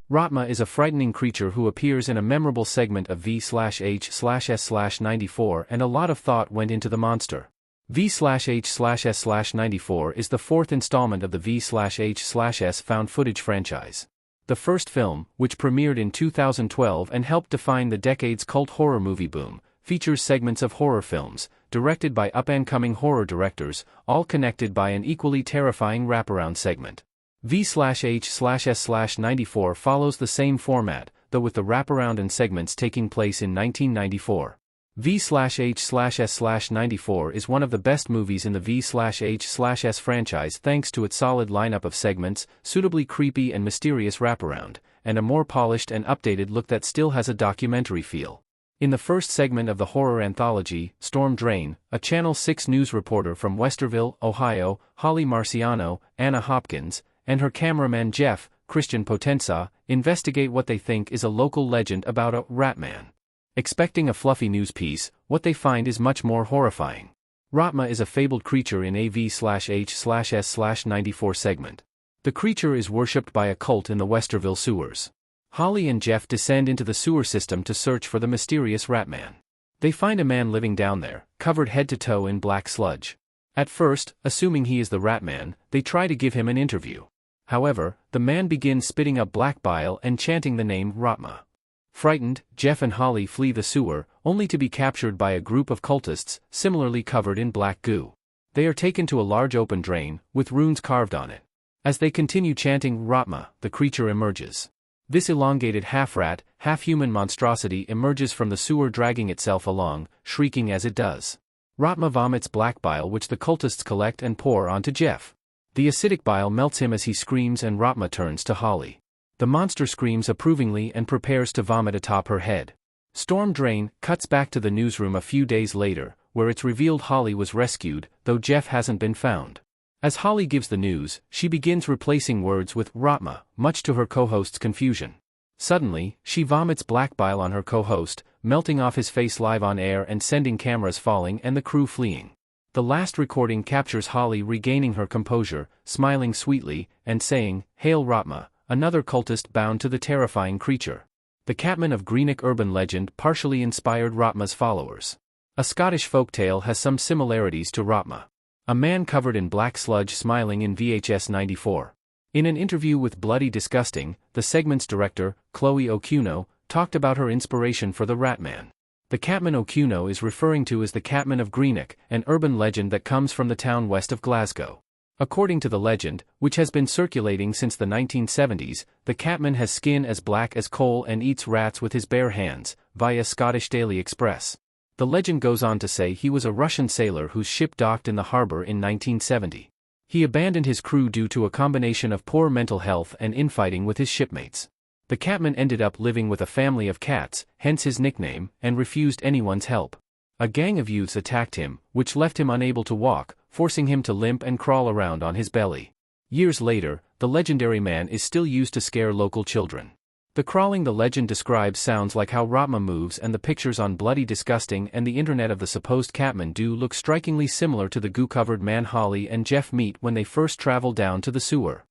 Raatma is a frightening creature who appears in a memorable segment of V/H/S/94, and a lot of thought went into the monster. V/H/S/94 is the fourth installment of the V/H/S found footage franchise. The first film, which premiered in 2012 and helped define the decade's cult horror movie boom, features segments of horror films, directed by up-and-coming horror directors, all connected by an equally terrifying wraparound segment. V/H/S/94 follows the same format, though with the wraparound and segments taking place in 1994. V/H/S/94 is one of the best movies in the V/H/S franchise thanks to its solid lineup of segments, suitably creepy and mysterious wraparound, and a more polished and updated look that still has a documentary feel. In the first segment of the horror anthology, Storm Drain, a Channel 6 news reporter from Westerville, Ohio, Holly Marciano, Anna Hopkins, and her cameraman Jeff, Christian Potenza, investigate what they think is a local legend about a Ratman. Expecting a fluffy news piece, what they find is much more horrifying. Raatma is a fabled creature in a V/H/S/94 segment. The creature is worshipped by a cult in the Westerville sewers. Holly and Jeff descend into the sewer system to search for the mysterious Ratman. They find a man living down there, covered head to toe in black sludge. At first, assuming he is the Ratman, they try to give him an interview. However, the man begins spitting up black bile and chanting the name Raatma. Frightened, Jeff and Holly flee the sewer, only to be captured by a group of cultists, similarly covered in black goo. They are taken to a large open drain, with runes carved on it. As they continue chanting Raatma, the creature emerges. This elongated half-rat, half-human monstrosity emerges from the sewer, dragging itself along, shrieking as it does. Raatma vomits black bile which the cultists collect and pour onto Jeff. The acidic bile melts him as he screams, and Raatma turns to Holly. The monster screams approvingly and prepares to vomit atop her head. Storm Drain cuts back to the newsroom a few days later, where it's revealed Holly was rescued, though Jeff hasn't been found. As Holly gives the news, she begins replacing words with Raatma, much to her co-host's confusion. Suddenly, she vomits black bile on her co-host, melting off his face live on air and sending cameras falling and the crew fleeing. The last recording captures Holly regaining her composure, smiling sweetly, and saying, "Hail Raatma," another cultist bound to the terrifying creature. The Catman of Greenock urban legend partially inspired Raatma's followers. A Scottish folktale has some similarities to Raatma. A man covered in black sludge smiling in VHS 94. In an interview with Bloody Disgusting, the segment's director, Chloe Okuno, talked about her inspiration for the Ratman. The Catman Okuno is referring to as the Catman of Greenock, an urban legend that comes from the town west of Glasgow. According to the legend, which has been circulating since the 1970s, the Catman has skin as black as coal and eats rats with his bare hands, via Scottish Daily Express. The legend goes on to say he was a Russian sailor whose ship docked in the harbor in 1970. He abandoned his crew due to a combination of poor mental health and infighting with his shipmates. The Catman ended up living with a family of cats, hence his nickname, and refused anyone's help. A gang of youths attacked him, which left him unable to walk, forcing him to limp and crawl around on his belly. Years later, the legendary man is still used to scare local children. The crawling the legend describes sounds like how Raatma moves, and the pictures on Bloody Disgusting and the internet of the supposed Catman do look strikingly similar to the goo-covered man Holly and Jeff meet when they first travel down to the sewer.